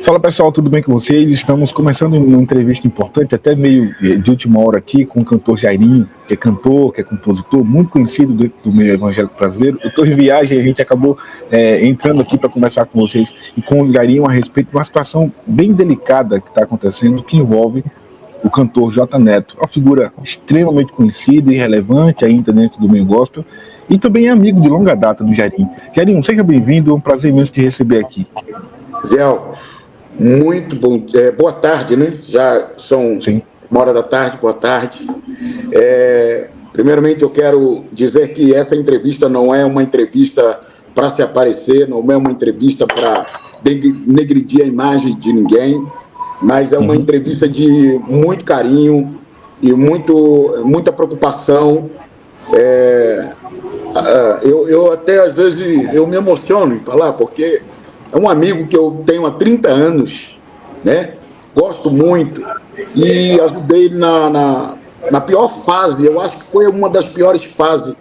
Fala pessoal, tudo bem com vocês? Estamos começando uma entrevista importante, até meio de última hora aqui, com o cantor Jairinho, que é cantor, que é compositor, muito conhecido do meio evangélico brasileiro. Eu estou em viagem e a gente acabou entrando aqui para conversar com vocês e com o Jairinho a respeito de uma situação bem delicada que está acontecendo, que envolve o cantor J Neto, uma figura extremamente conhecida e relevante ainda dentro do meio gospel, e também é amigo de longa data do Jairinho. Jairinho, seja bem-vindo, é um prazer imenso te receber aqui. Zé, muito bom. Boa tarde, né? Já são 1h da tarde, boa tarde. Primeiramente, eu quero dizer que essa entrevista não é uma entrevista para se aparecer, não é uma entrevista para denegredir a imagem de ninguém, mas é uma entrevista de muito carinho e muita preocupação. Eu até, às vezes, eu me emociono em falar, porque é um amigo que eu tenho há 30 anos, né? Gosto muito e ajudei ele na pior fase. Eu acho que foi uma das piores fases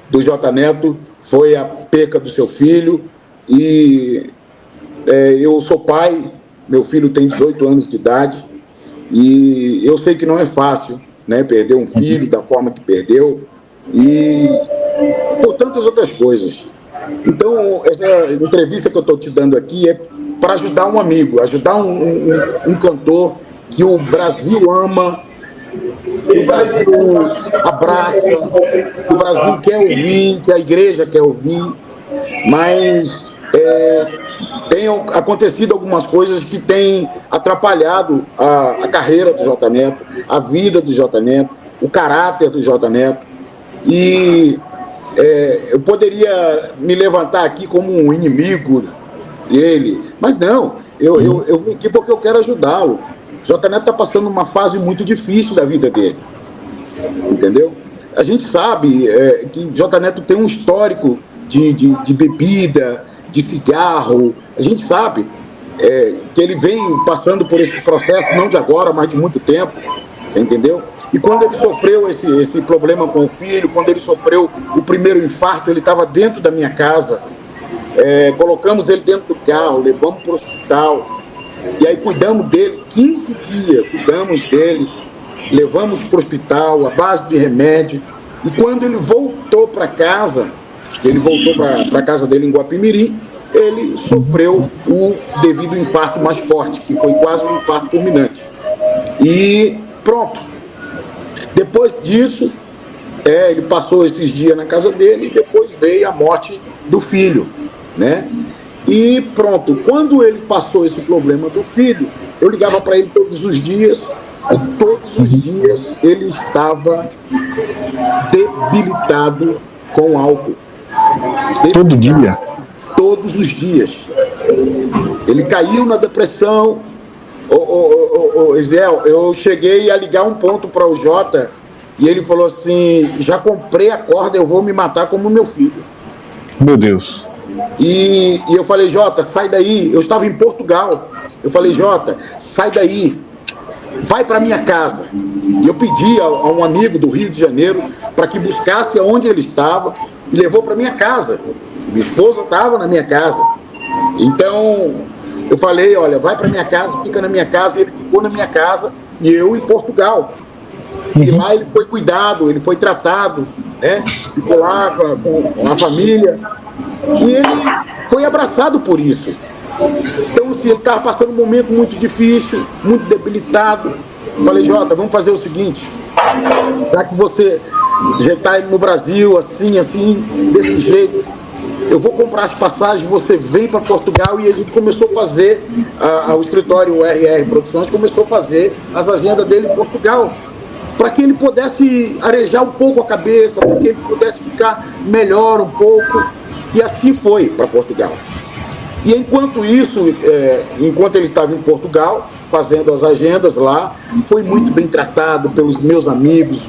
do J Neto, foi a perca do seu filho. E eu sou pai, meu filho tem 18 anos de idade e eu sei que não é fácil, né? Perder um filho da forma que perdeu e por tantas outras coisas. Então, essa entrevista que eu estou te dando aqui é para ajudar um amigo, ajudar um cantor que o Brasil ama, que o Brasil abraça, que o Brasil quer ouvir, que a igreja quer ouvir, mas tem acontecido algumas coisas que têm atrapalhado a carreira do J Neto, a vida do J Neto, o caráter do J Neto, e eu poderia me levantar aqui como um inimigo dele, mas não, eu vim aqui porque eu quero ajudá-lo. J Neto está passando uma fase muito difícil da vida dele, entendeu? A gente sabe que J Neto tem um histórico de bebida, de cigarro, a gente sabe que ele vem passando por esse processo, não de agora, mas de muito tempo, você entendeu? E quando ele sofreu esse problema com o filho, quando ele sofreu o primeiro infarto, ele estava dentro da minha casa, colocamos ele dentro do carro, levamos para o hospital, e aí cuidamos dele 15 dias, cuidamos dele, levamos para o hospital, à base de remédio, e quando ele voltou para casa, ele voltou para a casa dele em Guapimirim, ele sofreu o devido infarto mais forte, que foi quase um infarto fulminante. E pronto. Depois disso, ele passou esses dias na casa dele e depois veio a morte do filho, né? E pronto, quando ele passou esse problema do filho, eu ligava para ele todos os dias e todos os dias ele estava debilitado com álcool. Todo dia? Todos os dias. Ele caiu na depressão. Israel, eu cheguei a ligar um ponto para o Jota e ele falou assim: já comprei a corda, eu vou me matar como meu filho. Meu Deus. E eu falei: Jota, sai daí. Eu estava em Portugal. Eu falei: Jota, sai daí, vai para minha casa. E eu pedi a um amigo do Rio de Janeiro para que buscasse aonde ele estava e levou para minha casa. Minha esposa estava na minha casa. Então eu falei: olha, vai para minha casa, fica na minha casa. Ele ficou na minha casa e eu em Portugal. E lá ele foi cuidado, ele foi tratado, né? Ficou lá com a família. E ele foi abraçado por isso. Então, assim, ele estava passando um momento muito difícil, muito debilitado. Eu falei: Jota, vamos fazer o seguinte, já que você já está no Brasil, assim, desse jeito, eu vou comprar as passagens, você vem para Portugal. E a gente começou a fazer, o escritório RR Produções começou a fazer as agendas dele em Portugal, para que ele pudesse arejar um pouco a cabeça, para que ele pudesse ficar melhor um pouco. E assim foi para Portugal. E enquanto isso, enquanto ele estava em Portugal, fazendo as agendas lá, foi muito bem tratado pelos meus amigos.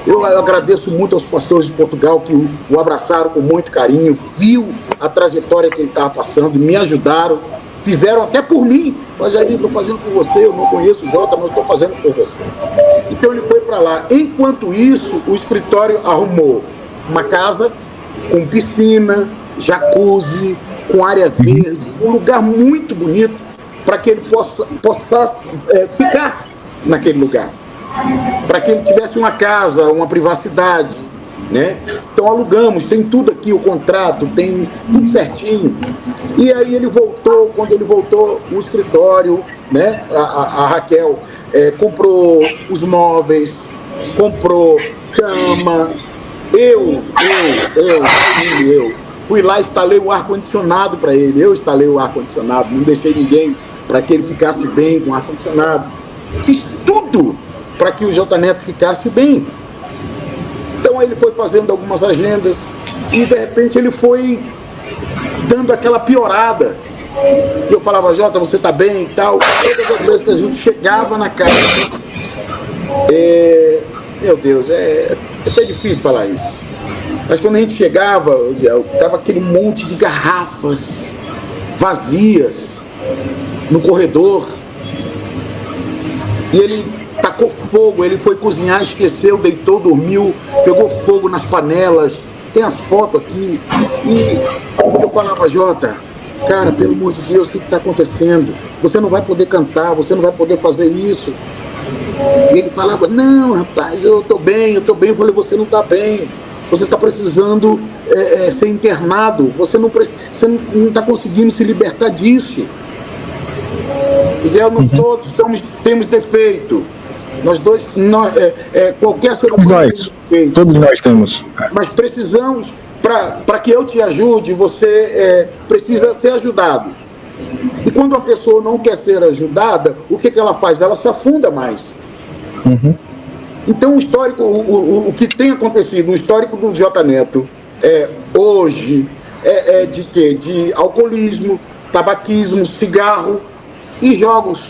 Eu agradeço muito aos pastores de Portugal que o abraçaram com muito carinho, viu a trajetória que ele estava passando, me ajudaram, fizeram até por mim. Mas aí estou fazendo por você, eu não conheço o Jota, mas estou fazendo por você. Então ele foi para lá. Enquanto isso, o escritório arrumou uma casa com piscina, jacuzzi, com área verde, um lugar muito bonito. para que ele possa ficar naquele lugar, para que ele tivesse uma casa, uma privacidade, né? Então alugamos, tem tudo aqui, o contrato, tem tudo certinho. E aí ele voltou, quando ele voltou, o escritório, né? A Raquel comprou os móveis, comprou cama. Eu fui lá, instalei o ar-condicionado para ele, eu instalei o ar-condicionado, não deixei ninguém para que ele ficasse bem com o ar-condicionado. Fiz tudo para que o J Neto ficasse bem. Então ele foi fazendo algumas agendas e de repente ele foi dando aquela piorada. E eu falava, Jota, você está bem e tal. Todas as vezes que a gente chegava na casa, meu Deus, é até difícil falar isso. Mas quando a gente chegava, estava aquele monte de garrafas vazias no corredor. E ele tacou fogo, ele foi cozinhar, esqueceu, deitou, dormiu, pegou fogo nas panelas. Tem as fotos aqui. E eu falava, Jota, cara, pelo amor de Deus, o que está acontecendo? Você não vai poder cantar, você não vai poder fazer isso. E ele falava, não, rapaz, eu estou bem. Eu falei, você não está bem. Você está precisando ser internado. Você não está conseguindo se libertar disso. Nós todos temos defeito. Nós dois, qualquer ser humano tem defeito. Todos nós temos. Mas precisamos, para que eu te ajude, você precisa ser ajudado. E quando uma pessoa não quer ser ajudada, o que ela faz? Ela se afunda mais. Uhum. Então o histórico, o que tem acontecido, o histórico do J Neto hoje de quê? De alcoolismo, tabaquismo, cigarro e jogos.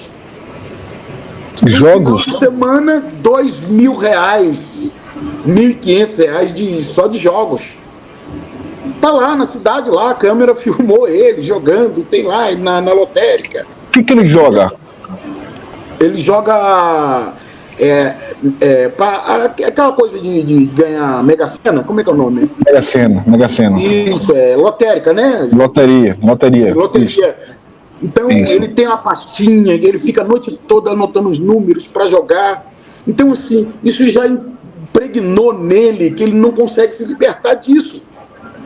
Jogos? Por semana, R$2.000, R$1.500 só de jogos. Tá lá na cidade, lá, a câmera filmou ele jogando, tem lá na lotérica. O que ele joga? Ele joga aquela coisa de ganhar Mega Sena, como é que é o nome? Mega Sena. Isso, lotérica, né? Loteria. Isso. Então, isso. Ele tem uma pastinha, ele fica a noite toda anotando os números para jogar. Então, assim, isso já impregnou nele que ele não consegue se libertar disso.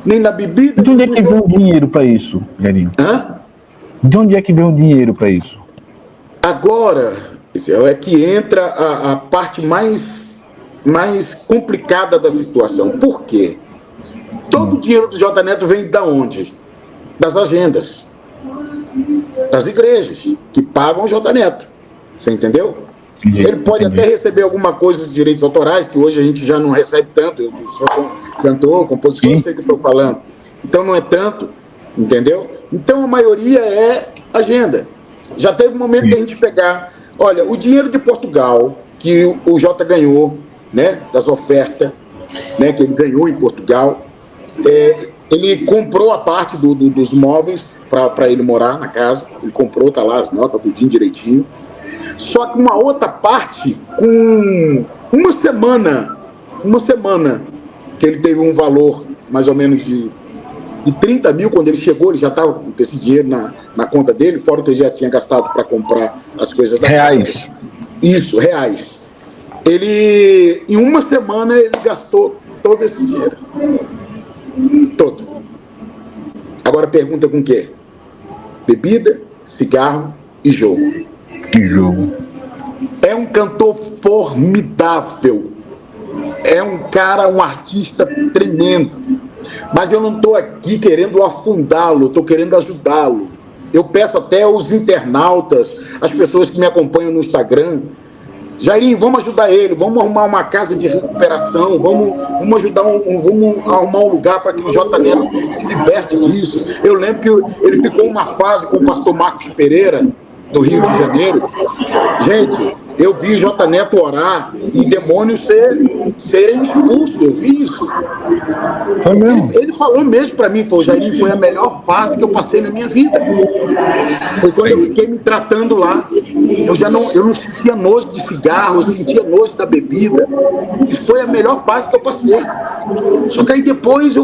Nem na bebida. De onde é que vem o dinheiro para isso, Garinho? De onde é que vem o dinheiro para isso? Agora é que entra a parte mais complicada da situação. Por quê? Todo o dinheiro do J Neto vem da onde? Das agendas. Das igrejas, que pagam o J Neto. Você entendeu? Ele pode até receber alguma coisa de direitos autorais, que hoje a gente já não recebe tanto. Eu sou cantor, compositor, não sei o que estou falando. Então não é tanto, entendeu? Então a maioria é agenda. Já teve um momento de a gente pegar, olha, o dinheiro de Portugal, que o Jota ganhou, né, das ofertas, né, que ele ganhou em Portugal, ele comprou a parte dos móveis para ele morar na casa. Ele comprou, tá lá as notas, tudinho direitinho. Só que uma outra parte, com uma semana que ele teve um valor mais ou menos de 30 mil, quando ele chegou, ele já estava com esse dinheiro na conta dele, fora o que ele já tinha gastado para comprar as coisas da reais. Casa. Isso, reais. Ele, em uma semana, ele gastou todo esse dinheiro. Todo. Agora pergunta com o quê? Bebida, cigarro e jogo. Que jogo. É um cantor formidável. É um cara, um artista tremendo. Mas eu não estou aqui querendo afundá-lo, estou querendo ajudá-lo. Eu peço até aos internautas, as pessoas que me acompanham no Instagram, Jairinho, vamos ajudar ele, vamos arrumar uma casa de recuperação, vamos ajudar, vamos arrumar um lugar para que o J Neto se liberte disso. Eu lembro que ele ficou uma fase com o pastor Marcos Pereira, do Rio de Janeiro. Gente, eu vi J Neto orar e demônios serem expulsos, eu vi isso. Foi mesmo? Ele falou mesmo para mim, pô, Jairinho, foi a melhor fase que eu passei na minha vida. Foi quando eu fiquei me tratando lá. Eu não sentia nojo de cigarro, eu sentia nojo da bebida. Isso foi a melhor fase que eu passei. Só que aí depois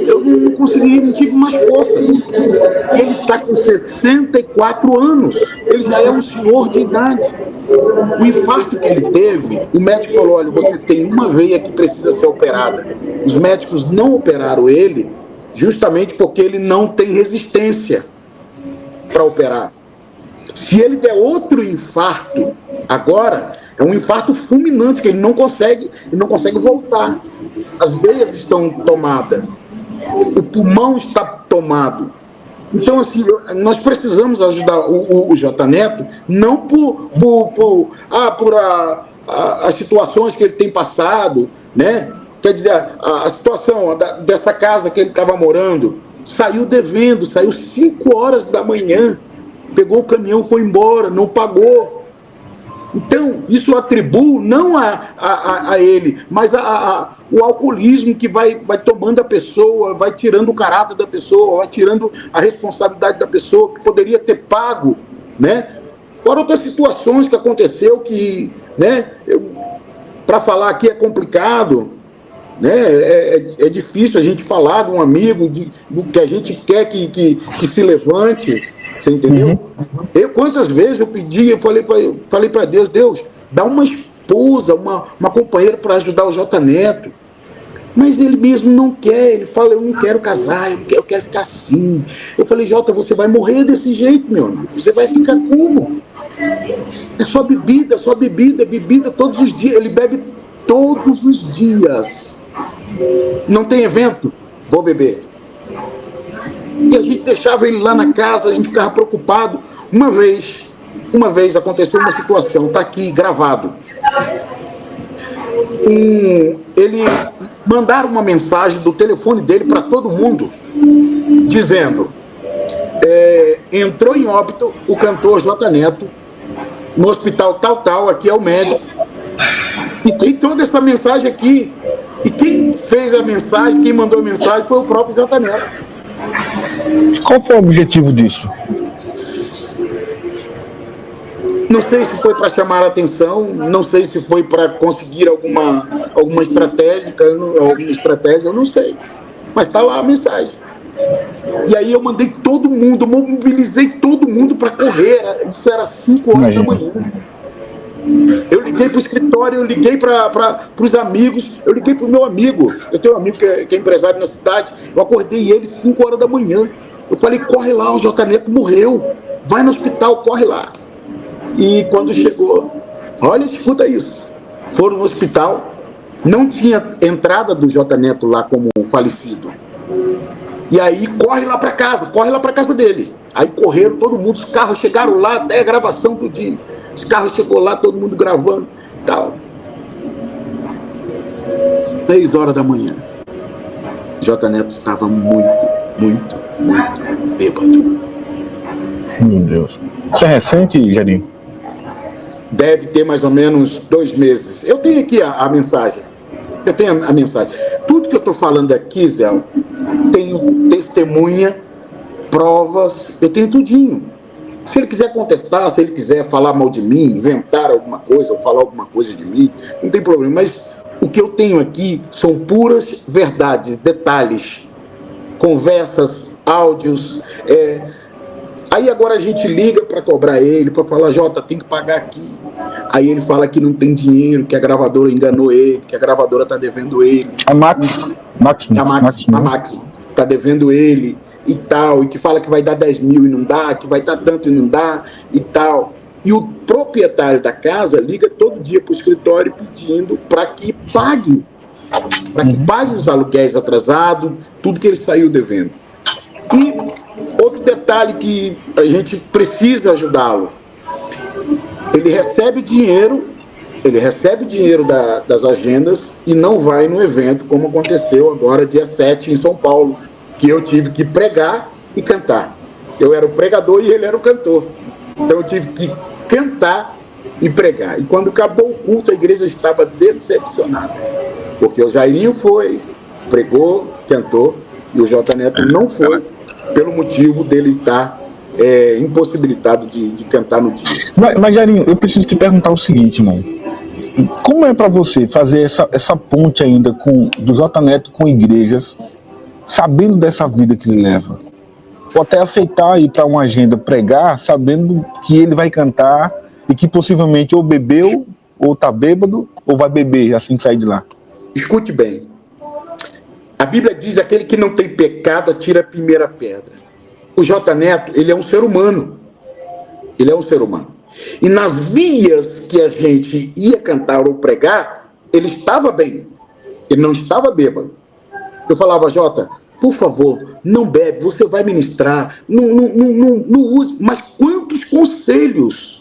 eu não consegui, não tive mais força. Ele está com 64 anos, ele já é um senhor de idade. O infarto que ele teve, o médico falou: olha, você tem uma veia que precisa ser operada. Os médicos não operaram ele justamente porque ele não tem resistência para operar. Se ele der outro infarto agora, é um infarto fulminante, que ele não consegue voltar. As veias estão tomadas, o pulmão está tomado. Então, assim, nós precisamos ajudar o J. Neto, não por as situações que ele tem passado, né? Quer dizer, a situação dessa casa que ele estava morando, saiu devendo, saiu 5 horas da manhã, pegou o caminhão, foi embora, não pagou. Então, isso eu atribuo não a ele, mas o alcoolismo que vai tomando a pessoa, vai tirando o caráter da pessoa, vai tirando a responsabilidade da pessoa, que poderia ter pago, né? Fora outras situações que aconteceu que, né, para falar aqui é complicado, né? É difícil a gente falar de um amigo, do que a gente quer que se levante. Você entendeu? Quantas vezes eu pedi, eu falei para Deus: Deus, dá uma esposa, uma companheira para ajudar o J. Neto. Mas ele mesmo não quer, ele fala: eu não quero casar, eu quero ficar assim. Eu falei: Jota, você vai morrer desse jeito, meu amigo. Você vai ficar como? É só bebida todos os dias. Ele bebe todos os dias. Não tem evento? Vou beber. E a gente deixava ele lá na casa, a gente ficava preocupado. Uma vez aconteceu uma situação, está aqui gravado. Ele mandaram uma mensagem do telefone dele para todo mundo, dizendo: entrou em óbito o cantor J. Neto, no hospital tal, aqui é o médico. E tem toda essa mensagem aqui. E quem fez a mensagem, quem mandou a mensagem foi o próprio J. Neto. Qual foi o objetivo disso? Não sei se foi para chamar a atenção, não sei se foi para conseguir alguma estratégia, eu não sei. Mas está lá a mensagem. E aí eu mandei todo mundo, eu mobilizei todo mundo para correr. Isso era 5 horas da manhã. Eu liguei para o escritório, eu liguei para os amigos, eu liguei para o meu amigo. Eu tenho um amigo que é empresário na cidade. Eu acordei ele 5 horas da manhã. Eu falei: corre lá, o J. Neto morreu. Vai no hospital, corre lá. E quando chegou, olha, escuta isso. Foram no hospital, não tinha entrada do J. Neto lá como falecido. E aí corre lá para casa dele. Aí correram todo mundo, os carros chegaram lá, até a gravação do dia. Os carros chegou lá, todo mundo gravando e tal. 6 horas da manhã. J. Neto estava muito bêbado. Meu Deus. Isso é recente, Jair? Deve ter mais ou menos 2 meses. Eu tenho aqui a mensagem. Eu tenho a mensagem. Tudo que eu estou falando aqui, Zé, tenho testemunha, provas, eu tenho tudinho. Se ele quiser contestar, se ele quiser falar mal de mim, inventar alguma coisa ou falar alguma coisa de mim, não tem problema. Mas o que eu tenho aqui são puras verdades, detalhes, conversas, áudios. Aí agora a gente liga para cobrar ele, para falar: Jota, tem que pagar aqui. Aí ele fala que não tem dinheiro, que a gravadora enganou ele, que a gravadora está devendo ele. A Máximo está devendo ele e tal, e que fala que vai dar 10 mil e não dá, que vai dar tanto e não dá e tal. E o proprietário da casa liga todo dia para o escritório pedindo para que pague os aluguéis atrasados, tudo que ele saiu devendo. E outro detalhe que a gente precisa ajudá-lo: ele recebe dinheiro das agendas e não vai no evento, como aconteceu agora dia 7 em São Paulo, que eu tive que pregar e cantar. Eu era o pregador e ele era o cantor. Então eu tive que cantar e pregar. E quando acabou o culto, a igreja estava decepcionada, porque o Jairinho foi, pregou, cantou, e o J. Neto não foi, pelo motivo dele estar impossibilitado de cantar no dia. Mas Jairinho, eu preciso te perguntar o seguinte, irmão. Como é para você fazer essa ponte ainda do J. Neto com igrejas, sabendo dessa vida que ele leva. Ou até aceitar ir para uma agenda pregar, sabendo que ele vai cantar e que possivelmente ou bebeu, ou tá bêbado, ou vai beber assim que sair de lá. Escute bem. A Bíblia diz: aquele que não tem pecado atira a primeira pedra. O J. Neto, ele é um ser humano. Ele é um ser humano. E nas vias que a gente ia cantar ou pregar, ele estava bem. Ele não estava bêbado. Eu falava: Jota, por favor, não bebe, você vai ministrar, não use. Mas quantos conselhos?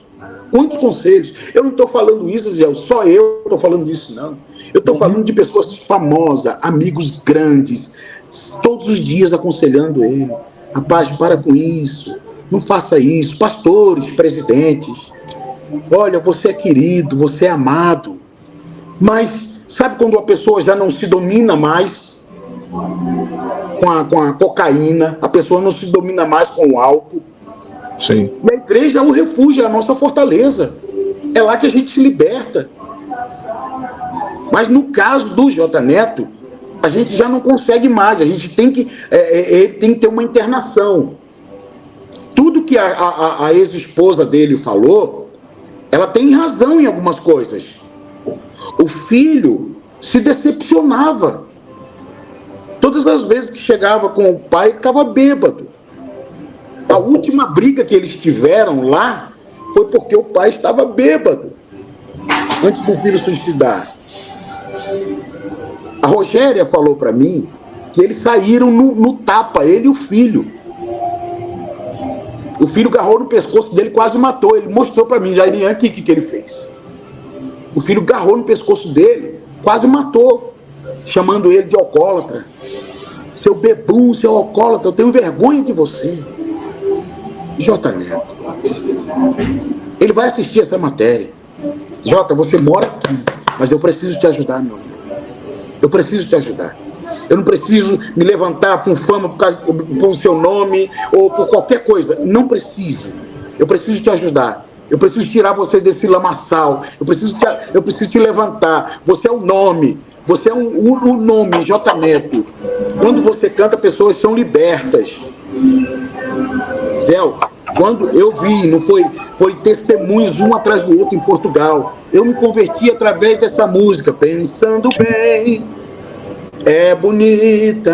Quantos conselhos? Eu não estou falando isso, Zé, só eu estou falando disso, não. Eu estou falando de pessoas famosas, amigos grandes, todos os dias aconselhando ele. Rapaz, para com isso, não faça isso. Pastores, presidentes, olha, você é querido, você é amado. Mas sabe quando a pessoa já não se domina mais com a cocaína, a pessoa não se domina mais com o álcool? Sim. E a igreja é o refúgio, é a nossa fortaleza. É lá que a gente se liberta. Mas no caso do J. Neto, a gente já não consegue mais. A gente tem que, ele tem que ter uma internação. Tudo que a ex-esposa dele falou, ela tem razão em algumas coisas. O filho se decepcionava. Todas as vezes que chegava com o pai, ficava bêbado. A última briga que eles tiveram lá foi porque o pai estava bêbado antes do filho suicidar. A Rogéria falou para mim que eles saíram no tapa, ele e o filho. O filho agarrou no pescoço dele, quase matou. Ele mostrou para mim, Jairian, o que ele fez. O filho agarrou no pescoço dele, quase matou, chamando ele de alcoólatra. Seu bebum, seu alcoólatra, eu tenho vergonha de você. J. Neto, ele vai assistir essa matéria. Jota, você mora aqui, mas eu preciso te ajudar, meu amigo. Eu preciso te ajudar. Eu não preciso me levantar com fama por seu nome ou por qualquer coisa. Não preciso. Eu preciso te ajudar. Eu preciso tirar você desse lamaçal. Eu preciso te levantar. Você é o nome. Você é o nome, J. Neto. Quando você canta, pessoas são libertas. Zé, quando eu vi, não foi testemunhos um atrás do outro em Portugal. Eu me converti através dessa música, pensando bem. É bonita,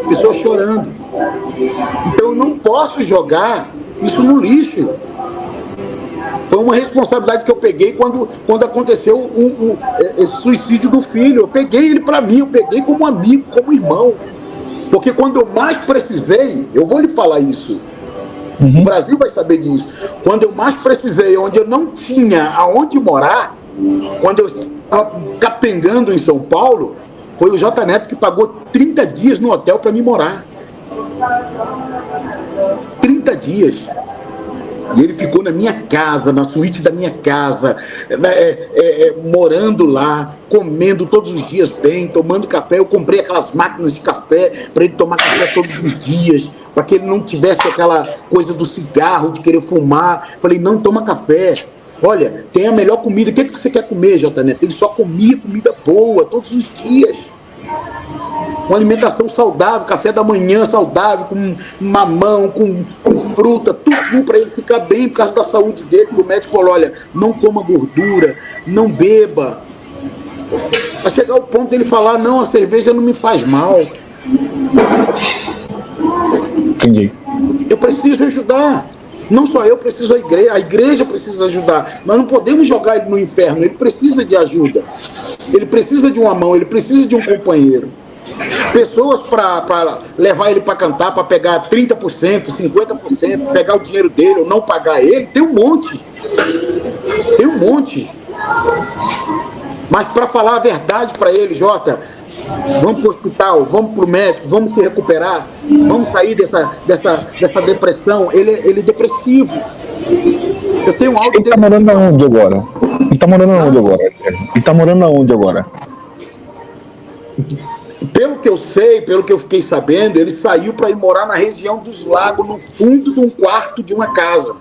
pessoas chorando. Então eu não posso jogar isso no lixo. Foi uma responsabilidade que eu peguei quando aconteceu esse suicídio do filho. Eu peguei ele para mim, eu peguei como amigo, como irmão. Porque quando eu mais precisei, eu vou lhe falar isso, o Brasil vai saber disso. Quando eu mais precisei, onde eu não tinha aonde morar, quando eu estava capengando em São Paulo, foi o J. Neto que pagou 30 dias no hotel para me morar. 30 dias. E ele ficou na minha casa, na suíte da minha casa, morando lá, comendo todos os dias bem, tomando café. Eu comprei aquelas máquinas de café para ele tomar café todos os dias, para que ele não tivesse aquela coisa do cigarro, de querer fumar. Falei, não, toma café. Olha, tem a melhor comida. O que você quer comer, J. Neto? Ele só comia comida boa todos os dias. Uma alimentação saudável, café da manhã saudável, com mamão, com fruta, tudo para ele ficar bem por causa da saúde dele. Que o médico falou, olha, não coma gordura, não beba. Vai chegar o ponto dele falar, não, a cerveja não me faz mal. Entendi. Eu preciso ajudar. Não só eu, preciso a igreja precisa ajudar. Nós não podemos jogar ele no inferno, ele precisa de ajuda. Ele precisa de uma mão, ele precisa de um companheiro. Pessoas para levar ele para cantar, para pegar 30%, 50%, pegar o dinheiro dele ou não pagar ele, tem um monte. Tem um monte. Mas para falar a verdade para ele, Jota, vamos para o hospital, vamos para o médico, vamos se recuperar, vamos sair dessa depressão. Ele é depressivo. Eu tenho algo. Ele está morando aonde agora? Ele está morando aonde agora? Ele está morando aonde agora? Pelo que eu sei, pelo que eu fiquei sabendo, ele saiu para ir morar na região dos lagos, no fundo de um quarto de uma casa.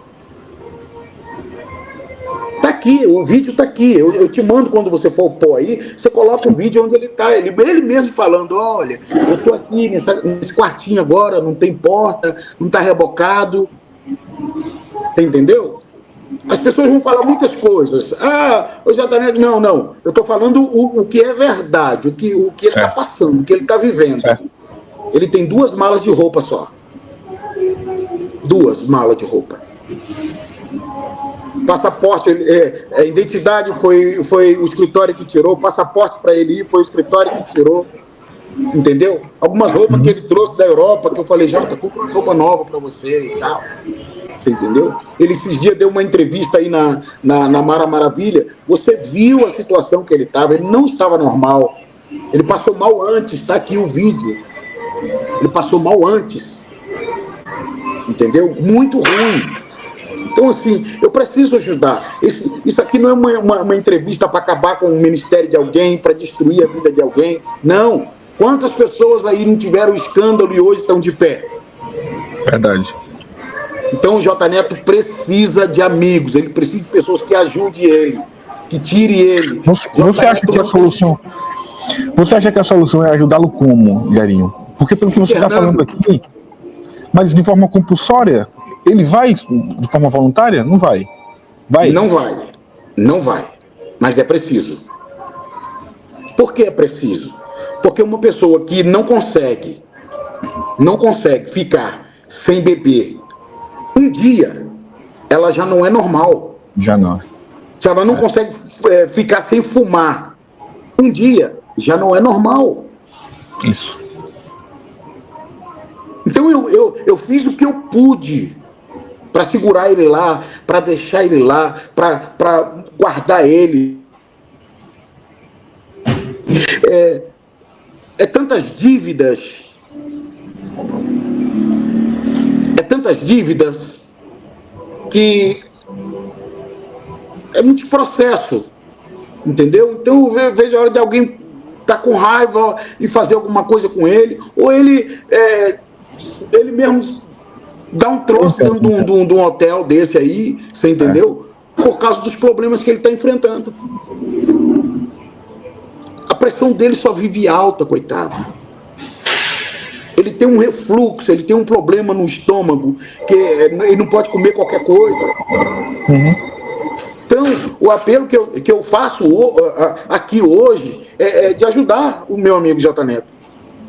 Está aqui, o vídeo está aqui. Eu te mando quando você for pôr aí, você coloca o vídeo onde ele está. Ele mesmo falando, olha, eu estou aqui nesse quartinho agora, não tem porta, não está rebocado. Você entendeu? As pessoas vão falar muitas coisas. O JNet, não. Eu estou falando o que é verdade, o que ele está passando, o que ele está vivendo. Ele tem 2 malas de roupa só. 2 malas de roupa. Passaporte, a identidade foi o escritório que tirou, passaporte para ele ir foi o escritório que tirou, entendeu? Algumas roupas que ele trouxe da Europa, que eu falei, Jota, compra uma roupa nova para você e tal, você entendeu? Ele esses dias deu uma entrevista aí na Mara Maravilha, você viu a situação que ele estava, ele não estava normal, ele passou mal antes, está aqui o vídeo, ele passou mal antes, entendeu? Muito ruim. Então, assim, eu preciso ajudar. Isso aqui não é uma entrevista para acabar com o ministério de alguém, para destruir a vida de alguém. Não. Quantas pessoas aí não tiveram escândalo e hoje estão de pé? Verdade. Então, o J Neto precisa de amigos, ele precisa de pessoas que ajudem ele, que tirem ele. Você acha que a solução... Você acha que a solução é ajudá-lo como, Jairinho? Porque pelo que você está falando aqui, mas de forma compulsória... Ele vai de forma voluntária? Não vai. Não vai. Mas é preciso. Por que é preciso? Porque uma pessoa que não consegue ficar sem beber um dia, ela já não é normal. Já não. Se ela não consegue ficar sem fumar um dia, já não é normal. Isso. Então eu fiz o que eu pude para segurar ele lá, para deixar ele lá, para guardar ele. Tantas dívidas. Tantas dívidas que é muito processo, entendeu? Então eu vejo a hora de alguém estar com raiva e fazer alguma coisa com ele, ou ele mesmo dá um troço dentro de um hotel desse aí, você entendeu? Por causa dos problemas que ele está enfrentando. A pressão dele só vive alta, coitado. Ele tem um refluxo, ele tem um problema no estômago, que ele não pode comer qualquer coisa. Então, o apelo que eu faço aqui hoje é de ajudar o meu amigo J Neto.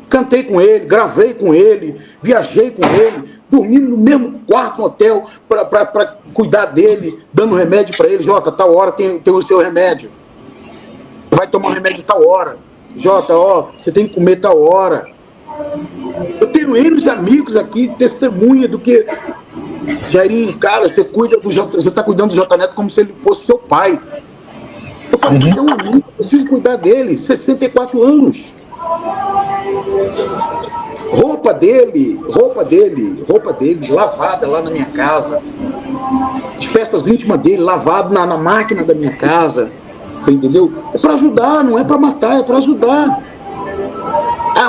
Cantei com ele, gravei com ele, viajei com ele, dormi no mesmo quarto no hotel para cuidar dele, dando remédio para ele. Jota, tal hora tem o seu remédio. Vai tomar o remédio tal hora. Jota, você tem que comer tal hora. Eu tenho N amigos aqui, testemunha do que... Jairinho, cara, você está cuidando do J Neto como se ele fosse seu pai. Eu falei, você é um amigo, eu preciso cuidar dele, 64 anos. Roupa dele, lavada lá na minha casa. As festas íntimas dele, lavado na máquina da minha casa. Você entendeu? É para ajudar, não é para matar, é para ajudar.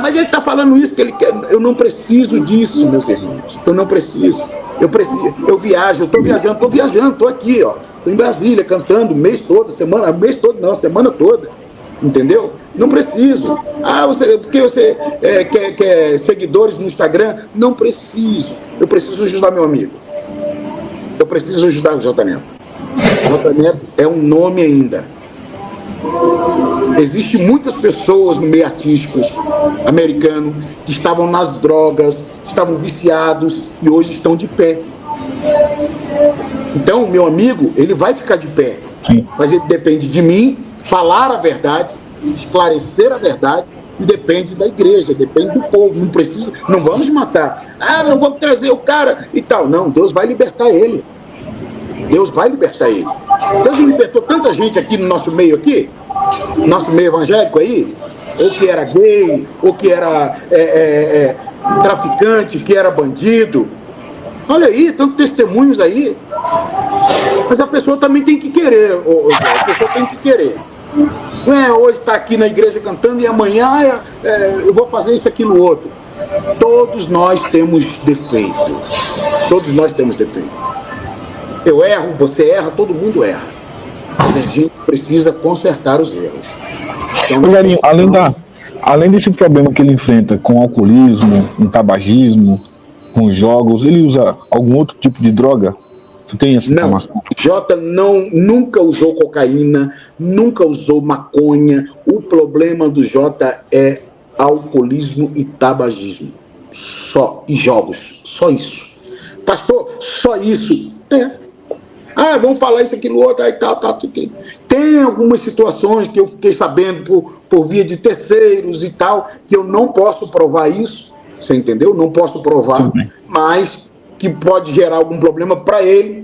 Mas ele está falando isso que ele quer. Eu não preciso disso, meus irmãos. Eu não preciso. Eu viajo, estou viajando, estou aqui, estou em Brasília cantando o mês todo, semana toda. Entendeu? Não preciso. Porque você quer seguidores no Instagram? Não preciso. Eu preciso ajudar meu amigo. Eu preciso ajudar o J Neto. J Neto é um nome ainda. Existem muitas pessoas no meio artístico americano que estavam nas drogas, estavam viciados e hoje estão de pé. Então, meu amigo, ele vai ficar de pé. Sim. Mas ele depende de mim falar a verdade, esclarecer a verdade, e depende da igreja, depende do povo. Não vamos matar. Não vamos trazer o cara e tal. Não, Deus vai libertar ele. Deus vai libertar ele. Deus libertou tanta gente aqui no nosso meio nosso meio evangélico aí, ou que era gay, ou que era traficante, que era bandido. Olha aí, tantos testemunhos aí. Mas a pessoa também tem que querer, a pessoa tem que querer. Não é hoje estar aqui na igreja cantando e amanhã eu vou fazer isso, aquilo, outro. Todos nós temos defeitos. Todos nós temos defeitos. Eu erro, você erra, todo mundo erra. mas a gente precisa consertar os erros. Então, Rogerinho, além desse problema que ele enfrenta com alcoolismo, com tabagismo, com jogos, ele usa algum outro tipo de droga? Você tem essa informação? Jota nunca usou cocaína, nunca usou maconha. O problema do Jota é alcoolismo e tabagismo. Só. E jogos. Só isso. Pastor, só isso. Vamos falar isso, aquilo, outro, aí tal. Tem algumas situações que eu fiquei sabendo por via de terceiros e tal, que eu não posso provar isso. Você entendeu? Não posso provar, mas que pode gerar algum problema para ele.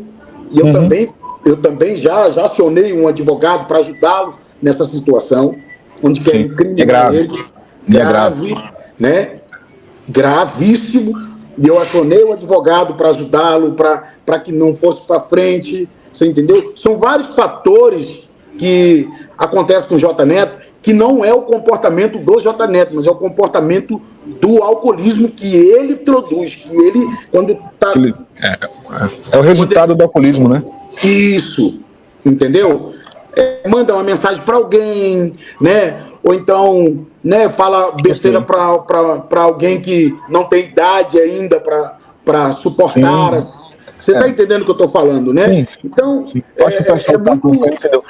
E eu também já acionei um advogado para ajudá-lo nessa situação, onde quer incriminar ele. Grave, né? Gravíssimo. E eu acionei o advogado para ajudá-lo, para que não fosse para frente. Você entendeu? São vários fatores que acontecem com o J Neto, que não é o comportamento do J Neto, mas é o comportamento do alcoolismo que ele produz, que ele, quando está... É o resultado do alcoolismo, né? Isso, entendeu? Manda uma mensagem para alguém, né? Ou então, né, fala besteira para alguém que não tem idade ainda para suportar. Você está entendendo o que eu estou falando, né? Sim. Então, eu acho que o pessoal muito... entendeu?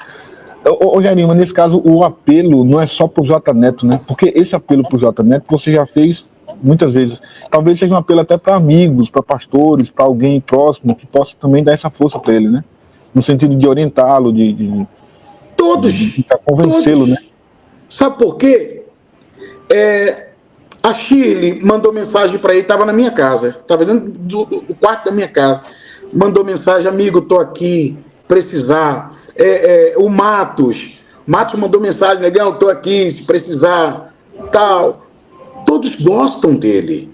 Ô, Jairinho, nesse caso, o apelo não é só pro J Neto, né? Porque esse apelo pro J Neto você já fez muitas vezes. Talvez seja um apelo até para amigos, para pastores, para alguém próximo que possa também dar essa força para ele, né? No sentido de orientá-lo, de convencê-lo, né? Sabe por quê? A Shirley mandou mensagem para ele, estava na minha casa, estava dentro do quarto da minha casa. Mandou mensagem: amigo, estou aqui, precisar. O Matos mandou mensagem: negão, estou aqui, se precisar, tal. Todos gostam dele.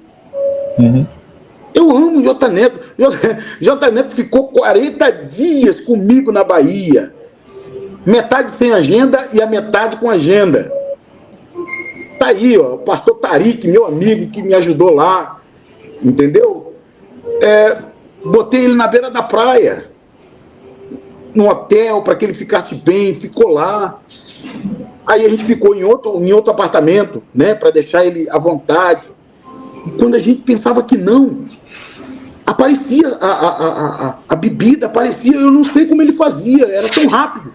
Eu amo o J Neto. J Neto ficou 40 dias comigo na Bahia. Metade sem agenda e a metade com agenda. Tá aí, ó, o pastor Tarik, meu amigo, que me ajudou lá. Entendeu? Botei ele na beira da praia, no hotel, para que ele ficasse bem, ficou lá. Aí a gente ficou em outro apartamento, né, para deixar ele à vontade. E quando a gente pensava que não, aparecia a bebida, aparecia, eu não sei como ele fazia, era tão rápido.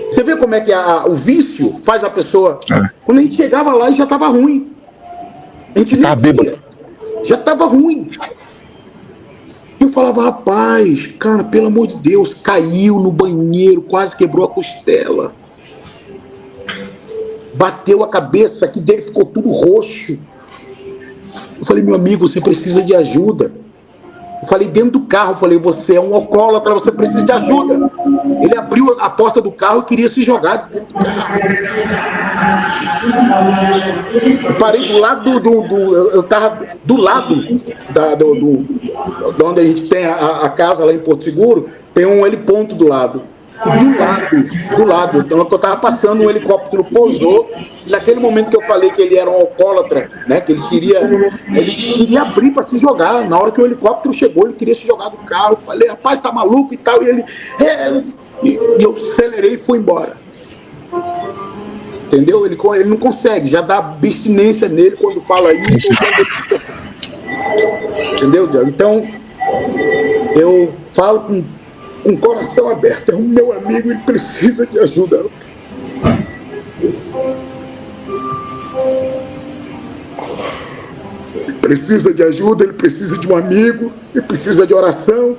Você vê como é que o vício faz a pessoa... Quando a gente chegava lá, já estava ruim. A gente nem via, já estava ruim. Eu falava: rapaz, cara, pelo amor de Deus, caiu no banheiro, quase quebrou a costela. Bateu a cabeça, aqui dele ficou tudo roxo. Eu falei: meu amigo, você precisa de ajuda. Eu falei dentro do carro, eu falei: você é um alcoólatra, você precisa de ajuda. Ele abriu a porta do carro e queria se jogar dentro do carro. Eu parei do lado eu estava do lado de onde a gente tem a casa lá em Porto Seguro, tem um heliponto do lado. Do lado. Então, eu estava passando, um helicóptero pousou. Naquele momento que eu falei que ele era um alcoólatra, né, que ele queria abrir para se jogar. Na hora que o helicóptero chegou, ele queria se jogar do carro. Eu falei: rapaz, tá maluco e tal. E ele... E eu acelerei e fui embora. Entendeu? Ele não consegue, já dá abstinência nele quando fala isso. Entendeu? Então, eu falo com o coração aberto: é um meu amigo, ele precisa de ajuda. Ele precisa de ajuda, ele precisa de um amigo, ele precisa de oração.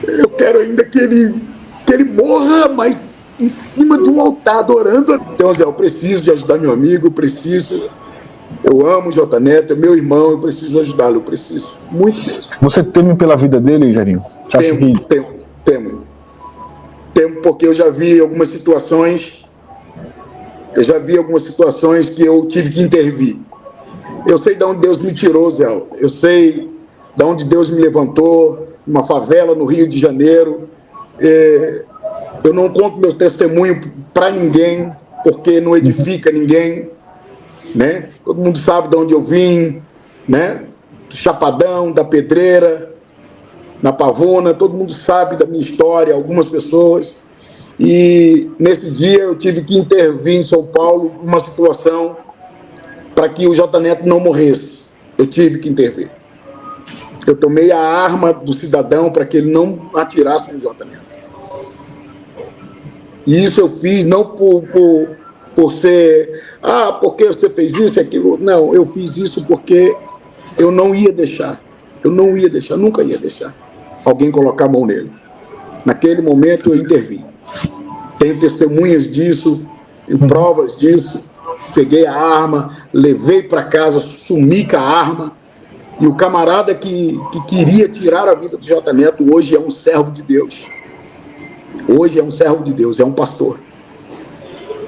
Eu quero ainda que ele morra, mas em cima de um altar, adorando. Então, Zé, eu preciso de ajudar meu amigo, eu preciso. Eu amo o J Neto, é meu irmão, eu preciso ajudá-lo, eu preciso. Muito mesmo. Você teme pela vida dele, Jairinho? Temo, porque eu já vi algumas situações. Que eu tive que intervir. Eu sei de onde Deus me tirou, Zé. Eu sei de onde Deus me levantou, uma favela no Rio de Janeiro. Eu não conto meu testemunho para ninguém, porque não edifica ninguém, né? Todo mundo sabe de onde eu vim, né? Do Chapadão, da Pedreira, na Pavuna, todo mundo sabe da minha história, algumas pessoas. E nesse dia eu tive que intervir em São Paulo, uma situação para que o J. Neto não morresse. Eu tive que intervir. Eu tomei a arma do cidadão para que ele não atirasse no J. Neto. E isso eu fiz não por ser... porque você fez isso e aquilo. Não, eu fiz isso porque eu não ia deixar. Eu não ia deixar, nunca ia deixar alguém colocar a mão nele. Naquele momento eu intervi. Tenho testemunhas disso, provas disso. Peguei a arma, levei para casa, sumi com a arma. E o camarada que queria tirar a vida do J. Neto hoje é um servo de Deus. Hoje é um servo de Deus, é um pastor.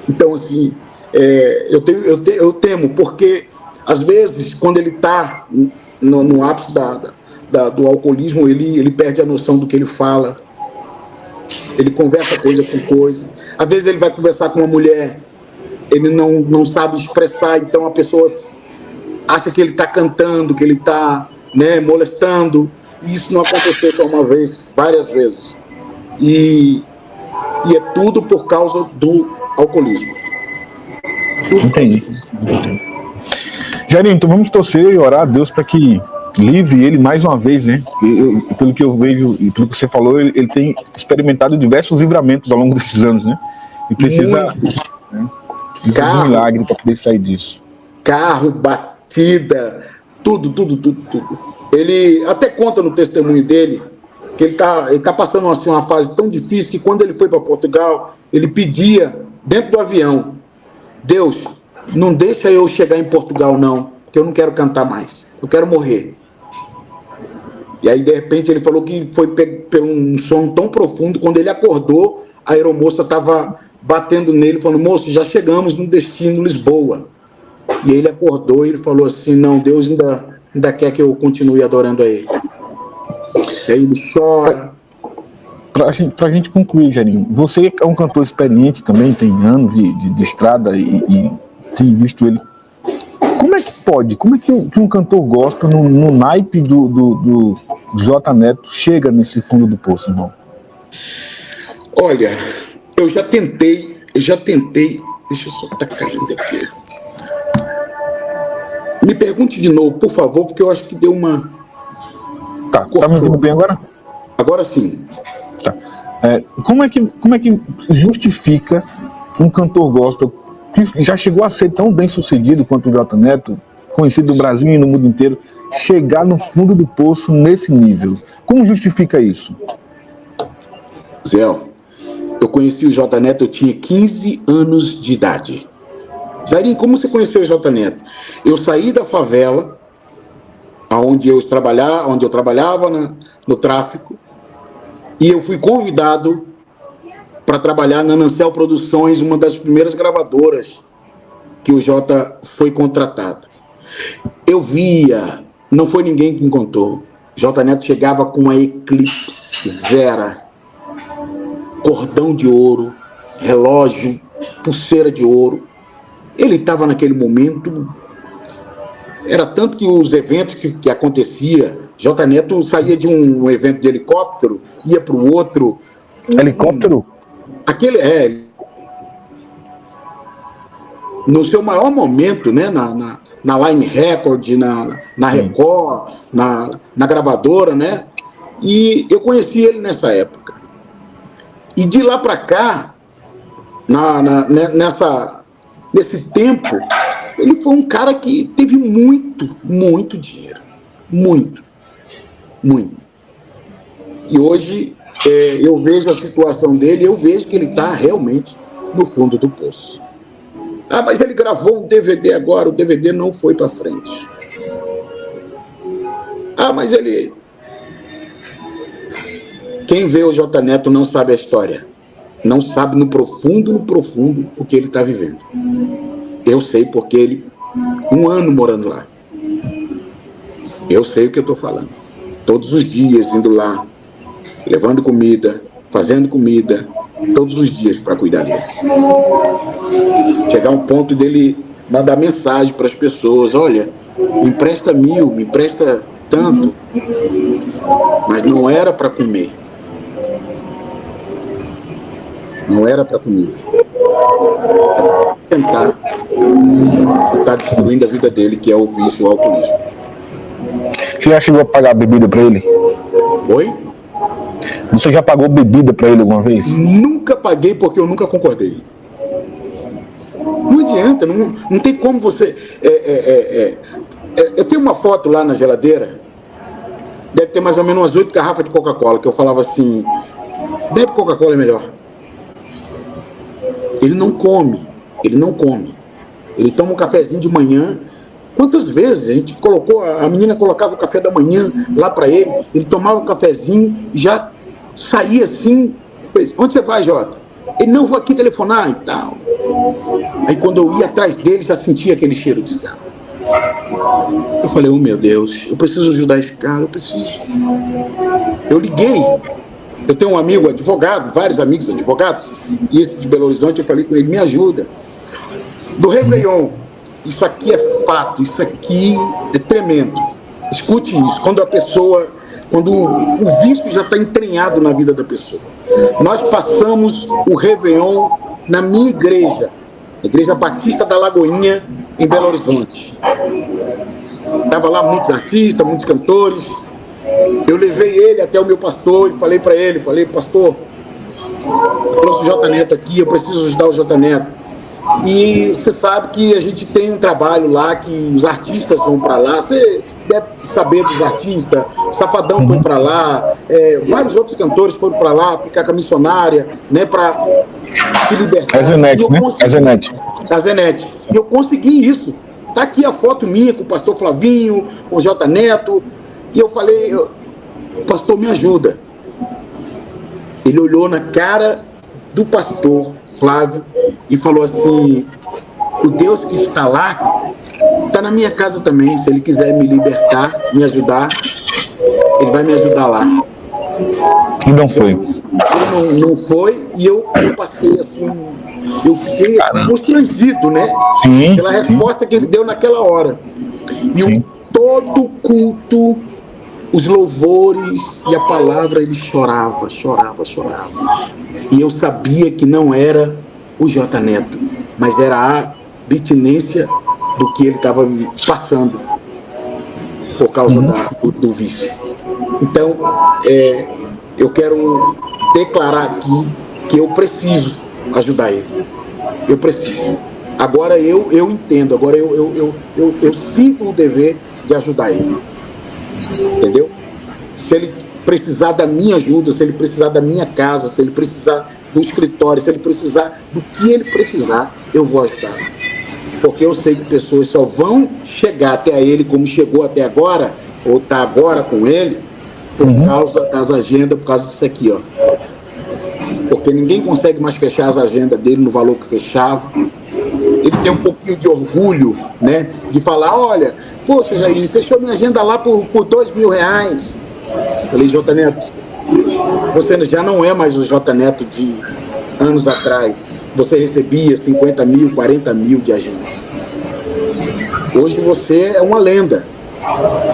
Então, assim, eu temo, porque às vezes, quando ele está no ápice do alcoolismo, ele perde a noção do que ele fala. Ele conversa coisa com coisa. Às vezes ele vai conversar com uma mulher, ele não sabe expressar, então a pessoa acha que ele está cantando, que ele está, né, molestando. E isso não aconteceu só uma vez, várias vezes. E é tudo por causa do alcoolismo. Entendi. Jairinho, então vamos torcer e orar a Deus para que livre ele mais uma vez, né? Pelo que eu vejo e pelo que você falou, ele tem experimentado diversos livramentos ao longo desses anos, né? E precisa, né, de um milagre para poder sair disso. Carro, batida, tudo. Ele até conta no testemunho dele que ele tá passando assim, uma fase tão difícil que quando ele foi para Portugal, ele pedia dentro do avião: Deus, não deixa eu chegar em Portugal não, porque eu não quero cantar mais, eu quero morrer. E aí de repente ele falou que foi pego por um sono tão profundo, quando ele acordou, a aeromoça estava batendo nele, falando: moço, já chegamos no destino Lisboa. E ele acordou e ele falou assim: não, Deus ainda quer que eu continue adorando a ele. E aí ele chora. Pra gente concluir, Jairinho, você é um cantor experiente também, tem anos de estrada e tem visto ele. Como é que pode? Como é que um cantor gospel, no naipe do J. Neto, chega nesse fundo do poço, irmão? Olha, eu já tentei. Deixa eu só estar caindo aqui. Me pergunte de novo, por favor, porque eu acho que deu uma... Tá me ouvindo bem agora? Agora sim. Tá. Como é que justifica um cantor gospel que já chegou a ser tão bem sucedido quanto o J. Neto, conhecido no Brasil e no mundo inteiro, chegar no fundo do poço nesse nível? Como justifica isso? Zé, eu conheci o J. Neto, eu tinha 15 anos de idade. Jairinho, como você conheceu o J. Neto? Eu saí da favela, onde eu trabalhava no tráfico, e eu fui convidado para trabalhar na Nancel Produções, uma das primeiras gravadoras que o Jota foi contratado. Eu via, não foi ninguém que me contou, J. Neto chegava com uma Eclipse Zero, cordão de ouro, relógio, pulseira de ouro. Ele estava naquele momento, era tanto que os eventos que acontecia, J. Neto saía de um evento de helicóptero, ia para o outro. Helicóptero? No seu maior momento, né, na Line Record, na Record, na gravadora, né? E eu conheci ele nessa época. E de lá para cá, nesse tempo, ele foi um cara que teve muito dinheiro. Muito. E hoje eu vejo a situação dele, eu vejo que ele está realmente no fundo do poço. Mas ele gravou um DVD agora, o DVD não foi para frente. Mas ele... Quem vê o J. Neto não sabe a história. Não sabe no profundo o que ele está vivendo. Eu sei porque ele... 1 ano morando lá. Eu sei o que eu estou falando. Todos os dias indo lá, levando comida, fazendo comida, todos os dias para cuidar dele. Chegar a um ponto dele mandar mensagem para as pessoas: olha, me empresta 1.000, me empresta tanto, mas não era para comer. Não era para comida. Tentar está destruindo a vida dele, que é o vício, o alcoolismo. Você já chegou a pagar bebida para ele? Oi? Você já pagou bebida para ele alguma vez? Nunca paguei porque eu nunca concordei. Não adianta, não tem como você... eu tenho uma foto lá na geladeira, deve ter mais ou menos umas 8 garrafas de Coca-Cola, que eu falava assim, bebe Coca-Cola é melhor. Ele não come. Ele toma um cafezinho de manhã. Quantas vezes a menina colocava o café da manhã lá para ele tomava o cafezinho, já saía assim, fez, onde você vai, Jota? Ele, não, vou aqui telefonar e tal. Aí quando eu ia atrás dele, já sentia aquele cheiro de cigarro. Eu falei, oh meu Deus, eu preciso ajudar esse cara, eu preciso. Eu liguei. Eu tenho um amigo advogado, vários amigos advogados, e esse de Belo Horizonte, eu falei com ele, me ajuda. Do Réveillon, isso aqui é fato, isso aqui é tremendo. Escute isso, quando o vício já está entranhado na vida da pessoa. Nós passamos o Réveillon na minha igreja, a Igreja Batista da Lagoinha, em Belo Horizonte. Estava lá muitos artistas, muitos cantores. Eu levei ele até o meu pastor e falei para ele, pastor, eu trouxe o J Neto aqui, eu preciso ajudar o J Neto. E você sabe que a gente tem um trabalho lá que os artistas vão para lá, você deve saber dos artistas, o Safadão foi para lá, vários outros cantores foram para lá, ficar com a missionária, né, para se libertar. A Zenete, né? A Zenete. E eu consegui isso. Tá aqui a foto minha com o pastor Flavinho, com o J Neto. E eu falei, pastor, me ajuda. Ele olhou na cara do pastor Flávio e falou assim, o Deus que está lá, está na minha casa também. Se ele quiser me libertar, me ajudar, ele vai me ajudar lá. E não foi. Ele não foi, e eu passei assim, eu fiquei constrangido, né? Sim, pela resposta que ele deu naquela hora. E todo culto, os louvores e a palavra, ele chorava. E eu sabia que não era o J Neto, mas era a abstinência do que ele estava passando por causa do vício. Então, eu quero declarar aqui que eu preciso ajudar ele. Eu preciso. Agora eu entendo, agora eu sinto o dever de ajudar ele. Entendeu? Se ele precisar da minha ajuda, se ele precisar da minha casa, se ele precisar do escritório, se ele precisar do que ele precisar, eu vou ajudar. Porque eu sei que pessoas só vão chegar até ele como chegou até agora, ou está agora com ele, por causa das agendas, por causa disso aqui, ó. Porque ninguém consegue mais fechar as agendas dele no valor que fechava. Ele tem um pouquinho de orgulho, né? De falar, olha, poxa, Jair, fechou minha agenda lá por R$2.000. Falei, J Neto, você já não é mais o J Neto de anos atrás. Você recebia 50 mil, 40 mil de agenda. Hoje você é uma lenda,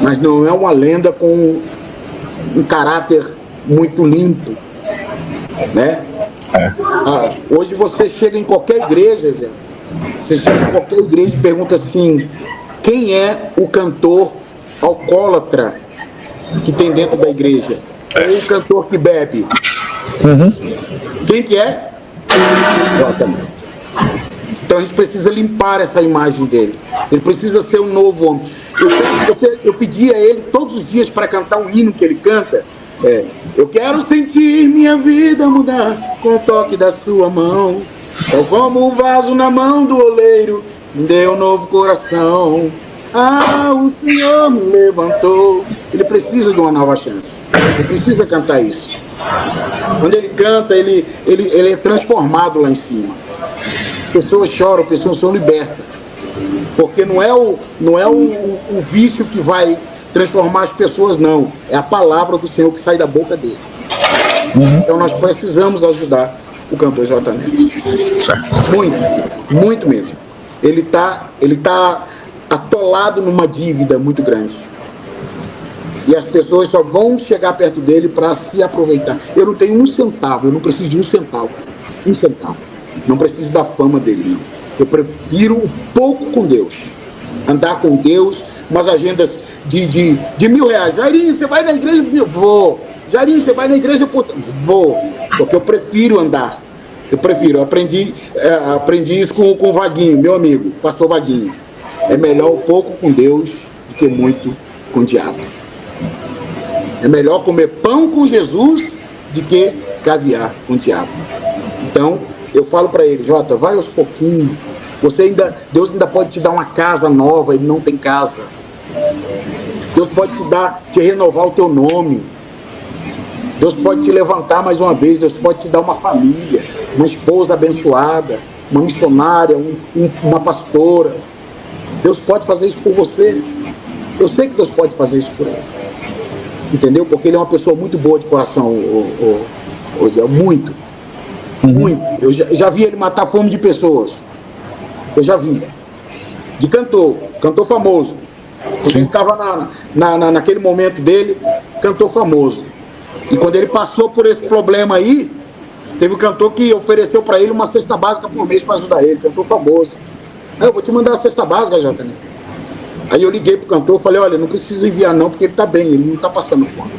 mas não é uma lenda com um caráter muito limpo, né? Hoje você chega em qualquer igreja, Zé. Você chega em qualquer igreja e pergunta assim, quem é o cantor alcoólatra que tem dentro da igreja? Ou o cantor que bebe? Quem que é? Exatamente. Então a gente precisa limpar essa imagem dele. Ele precisa ser um novo homem. Eu pedi a ele todos os dias para cantar um hino que ele canta. Eu quero sentir minha vida mudar com o toque da sua mão. Tal como um vaso na mão do oleiro, me deu um novo coração. O Senhor me levantou. Ele precisa de uma nova chance. Ele precisa cantar isso. Quando ele canta, ele é transformado lá em cima. Pessoas choram, pessoas são libertas. Porque não é o vício que vai transformar as pessoas, não. É a palavra do Senhor que sai da boca dele. Então nós precisamos ajudar o cantor J Neto. Muito mesmo. Ele tá atolado numa dívida muito grande. E as pessoas só vão chegar perto dele para se aproveitar. Eu não tenho um centavo, eu não preciso de um centavo. Um centavo. Não preciso da fama dele, não. Eu prefiro um pouco com Deus. Andar com Deus, umas agendas de R$1.000. Jairinho, você vai na igreja? Vou. Jairinho, você vai na igreja? Vou. Porque eu prefiro andar. Eu prefiro. Eu aprendi isso com o Vaguinho, meu amigo, pastor Vaguinho. É melhor um pouco com Deus do que muito com o diabo. É melhor comer pão com Jesus do que caviar com o diabo. Então, eu falo para ele, Jota, vai aos pouquinhos. Deus ainda pode te dar uma casa nova, ele não tem casa. Deus pode te renovar o teu nome. Deus pode te levantar mais uma vez. Deus pode te dar uma família, uma esposa abençoada, uma missionária, uma pastora. Deus pode fazer isso por você. Eu sei que Deus pode fazer isso por ele. Entendeu? Porque ele é uma pessoa muito boa de coração, Zé. Muito. Muito. Eu já vi ele matar fome de pessoas. Eu já vi. De cantor famoso. Quando ele estava naquele momento dele, cantor famoso. E quando ele passou por esse problema aí, teve um cantor que ofereceu para ele uma cesta básica por mês para ajudar ele, cantor famoso. Aí eu vou te mandar a cesta básica, Jota. Aí eu liguei pro cantor e falei, olha, não precisa enviar não, porque ele tá bem, ele não tá passando fome.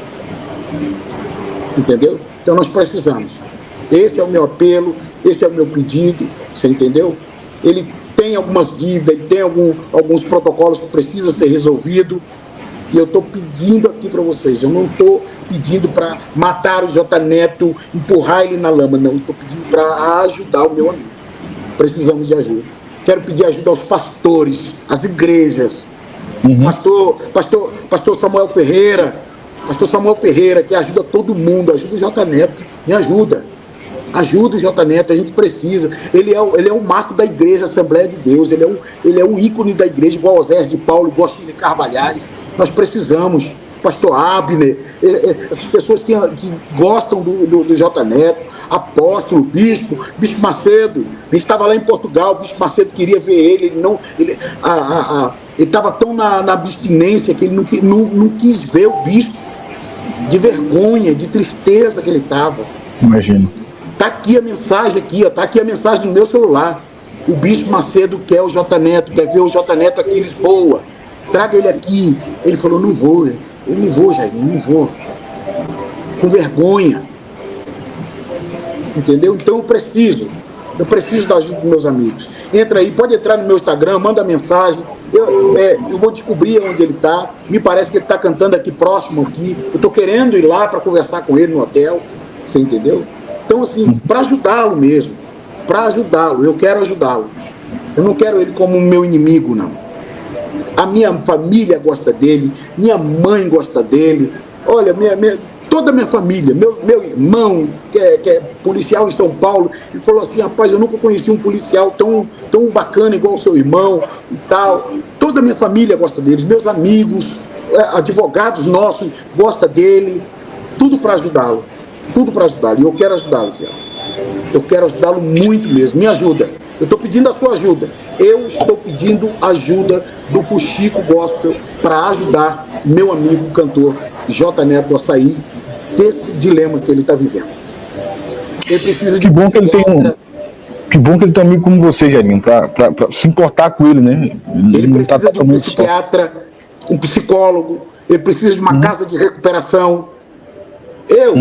Entendeu? Então nós precisamos. Esse é o meu apelo, esse é o meu pedido, você entendeu? Ele tem algumas dívidas, ele tem alguns protocolos que precisam ser resolvidos, e eu estou pedindo aqui para vocês, eu não estou pedindo para matar o J Neto, empurrar ele na lama, não, eu estou pedindo para ajudar o meu amigo. Precisamos de ajuda. Quero pedir ajuda aos pastores, às igrejas. Pastor Samuel Ferreira, que ajuda todo mundo, ajuda o J Neto, me ajuda. Ajuda o J Neto, a gente precisa. Ele é o marco da igreja, Assembleia de Deus, ele é o ícone da igreja, igual Osés de Paulo, igual Chile Carvalhais. Nós precisamos. Pastor Abner, essas pessoas que gostam do J Neto, apóstolo, bispo Macedo. A gente estava lá em Portugal, o bispo Macedo queria ver ele, ele estava tão na abstinência que ele não quis ver o bispo, de vergonha, de tristeza que ele estava. Imagino. Está aqui a mensagem, está aqui a mensagem no meu celular. O bispo Macedo quer o J Neto, quer ver o J Neto aqui em Lisboa. Traga ele aqui. Ele falou, não vou, Jair, não vou. Com vergonha. Entendeu? Então eu preciso da ajuda dos meus amigos. Entra aí, pode entrar no meu Instagram, manda mensagem. Eu vou descobrir onde ele está. Me parece que ele está cantando aqui próximo aqui. Eu estou querendo ir lá para conversar com ele no hotel. Você entendeu? Então, assim, para ajudá-lo mesmo. Para ajudá-lo, eu quero ajudá-lo. Eu não quero ele como meu inimigo, não. A minha família gosta dele, minha mãe gosta dele. Olha, toda a minha família, meu irmão, que é policial em São Paulo, ele falou assim, rapaz, eu nunca conheci um policial tão bacana igual o seu irmão e tal. Toda a minha família gosta dele, meus amigos, advogados nossos gostam dele. Tudo para ajudá-lo. Tudo para ajudá-lo. E eu quero ajudá-lo, Zé. Eu quero ajudá-lo muito mesmo. Me ajuda. Eu estou pedindo a sua ajuda. Eu estou pedindo ajuda do Fuxico Gospel para ajudar meu amigo cantor J Neto a sair desse dilema que ele está vivendo. Ele precisa que bom que ele tem que bom que ele tem um amigo como você, Jairinho, para se importar com ele, né? Ele precisa de um psiquiatra, um psicólogo. Ele precisa de uma casa de recuperação. Eu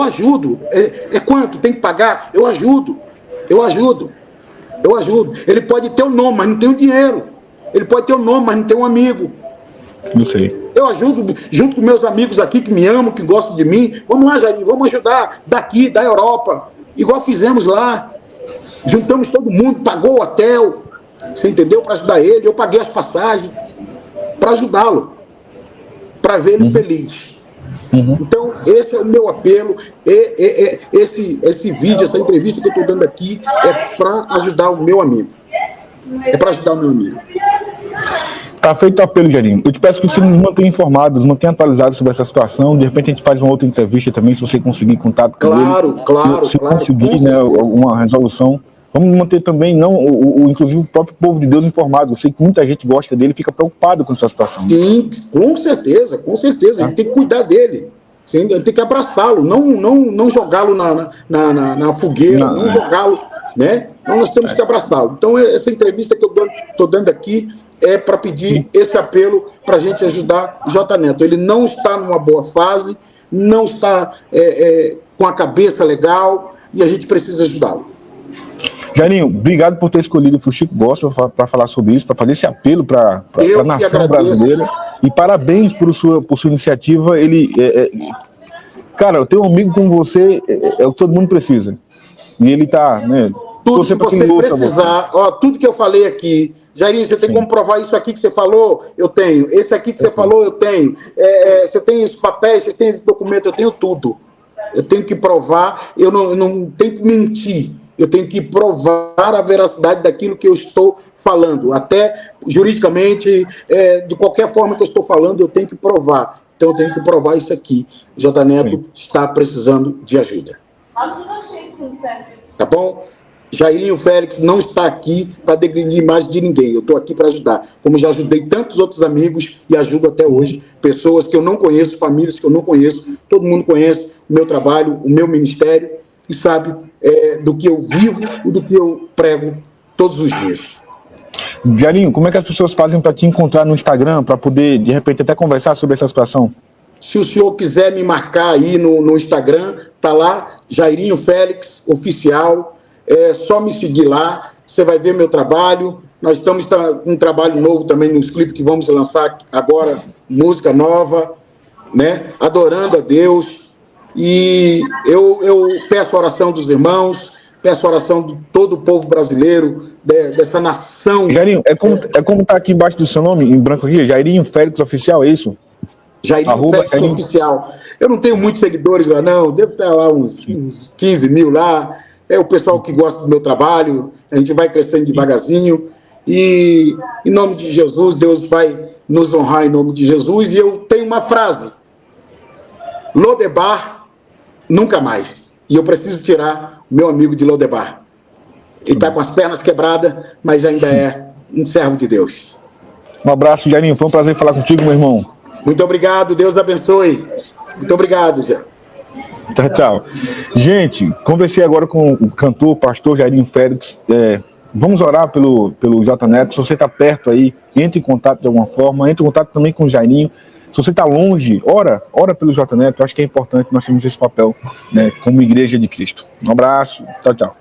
ajudo. É quanto? Tem que pagar? Eu ajudo. Ele pode ter um nome, mas não tem um dinheiro. Ele pode ter um nome, mas não tem um amigo. Não sei. Eu ajudo, junto com meus amigos aqui que me amam, que gostam de mim. Vamos lá, Jairinho, vamos ajudar daqui, da Europa. Igual fizemos lá. Juntamos todo mundo, pagou o hotel. Você entendeu? Para ajudar ele. Eu paguei as passagens. Para ajudá-lo. Para ver ele feliz. Então, esse é o meu apelo. Esse vídeo, essa entrevista que eu estou dando aqui é para ajudar o meu amigo. Tá feito o apelo, Jairinho. Eu te peço que você nos mantenha informados, nos mantenha atualizados sobre essa situação. De repente a gente faz uma outra entrevista também, se você conseguir contato com ele. Claro. Se conseguir, né, uma resolução. Vamos manter também, não, inclusive o próprio povo de Deus informado. Eu sei que muita gente gosta dele e fica preocupado com essa situação. Sim, com certeza, com certeza. A gente tem que cuidar dele. Sim, tem que abraçá-lo, não jogá-lo na fogueira, não jogá-lo, né? Então nós temos que abraçá-lo. Então essa entrevista que eu estou dando aqui é para pedir esse apelo para a gente ajudar o J. Neto. Ele não está numa boa fase, não está com a cabeça legal e a gente precisa ajudá-lo. Jairinho, obrigado por ter escolhido o Fuxico Gospel para falar sobre isso, para fazer esse apelo para a nação brasileira. E parabéns por sua iniciativa. Cara, eu tenho um amigo como você, é o que todo mundo precisa. E ele tá, né? Tudo que você precisar, ó, tudo que eu falei aqui, Jairinho, você tem como provar isso aqui que você falou? Eu tenho. Esse aqui que você falou, eu tenho. Você tem esses papéis, você tem esse documento, eu tenho tudo. Eu tenho que provar, eu não tenho que mentir. Eu tenho que provar a veracidade daquilo que eu estou falando. Até juridicamente, de qualquer forma que eu estou falando, eu tenho que provar. Então eu tenho que provar isso aqui. J. Neto está precisando de ajuda. Tá bom? Jairinho Félix não está aqui para degredir mais de ninguém. Eu estou aqui para ajudar. Como já ajudei tantos outros amigos e ajudo até hoje. Pessoas que eu não conheço, famílias que eu não conheço. Todo mundo conhece o meu trabalho, o meu ministério e sabe do que eu vivo e do que eu prego todos os dias. Jairinho, como é que as pessoas fazem para te encontrar no Instagram, para poder, de repente, até conversar sobre essa situação? Se o senhor quiser me marcar aí no Instagram, tá lá, Jairinho Félix Oficial. É só me seguir lá, você vai ver meu trabalho. Nós estamos com um trabalho novo também nos clipes que vamos lançar agora, música nova, né? Adorando a Deus. E eu peço a oração dos irmãos, peço a oração de todo o povo brasileiro, dessa nação. Jairinho, é como tá aqui embaixo do seu nome, em branco aqui, Jairinho Félix Oficial, é isso? Jairinho Félix Oficial. Eu não tenho muitos seguidores lá, não. Devo ter lá uns 15 mil lá. É o pessoal que gosta do meu trabalho. A gente vai crescendo devagarzinho. E, em nome de Jesus, Deus vai nos honrar em nome de Jesus. E eu tenho uma frase. Lodebar, nunca mais. E eu preciso tirar o meu amigo de Lodebar. Ele está com as pernas quebradas, mas ainda é um servo de Deus. Um abraço, Jairinho. Foi um prazer falar contigo, meu irmão. Muito obrigado. Deus abençoe. Muito obrigado, Zé. Tchau, tchau. Gente, conversei agora com o cantor, pastor Jairinho Félix. Vamos orar pelo J. Neto. Se você está perto aí, entre em contato de alguma forma. Entre em contato também com o Jairinho. Se você está longe, ora pelo J. Neto. Eu acho que é importante nós termos esse papel, né, como igreja de Cristo. Um abraço. Tchau, tchau.